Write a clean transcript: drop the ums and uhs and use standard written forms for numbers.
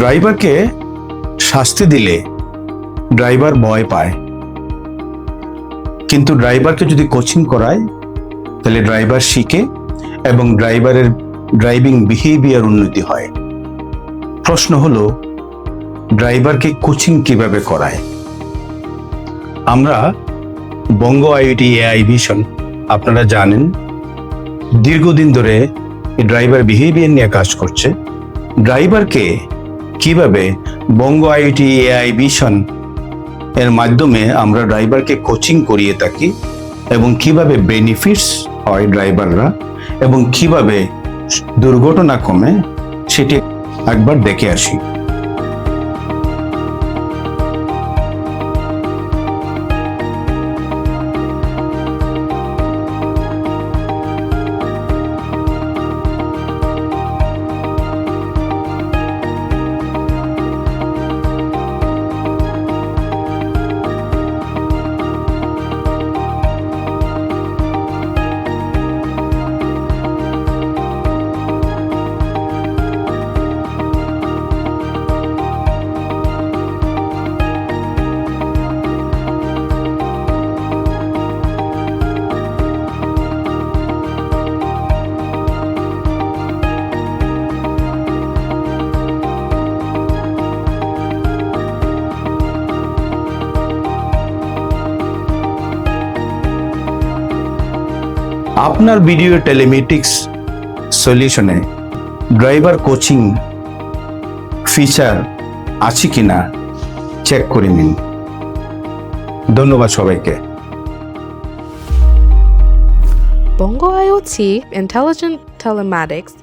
ড্রাইভারকে শাস্তি দিলে ড্রাইভার ভয় পায়, কিন্তু ড্রাইভারকে যদি কোচিং করায় তাহলে ড্রাইভার শিখে এবং ড্রাইভারের ড্রাইভিং বিহেভিয়ার উন্নতি হয়। প্রশ্ন হলো, ড্রাইভারকে কোচিং কিভাবে করায়? আমরা বঙ্গ আইওটি এআই ভিশন, আপনারা জানেন, দীর্ঘদিন ধরে ড্রাইভার বিহেভিয়ার নিয়ে কাজ করছে। ড্রাইভারকে কিভাবে বঙ্গ আইওটি এআই ভিশন এর মাধ্যমে আমরা ড্রাইভারকে কোচিং করিয়ে থাকি এবং কিভাবে বেনিফিটস হয় ড্রাইভাররা এবং কিভাবে দুর্ঘটনা কমে, সেটি একবার দেখে আসি। আপনার ভিডিও টেলিমেটিক্স সলিউশনে ড্রাইভার কোচিং ফিচার আছে কিনা চেক করে নিন। ধন্যবাদ সবাইকে। Bongo IoT Intelligent Telematics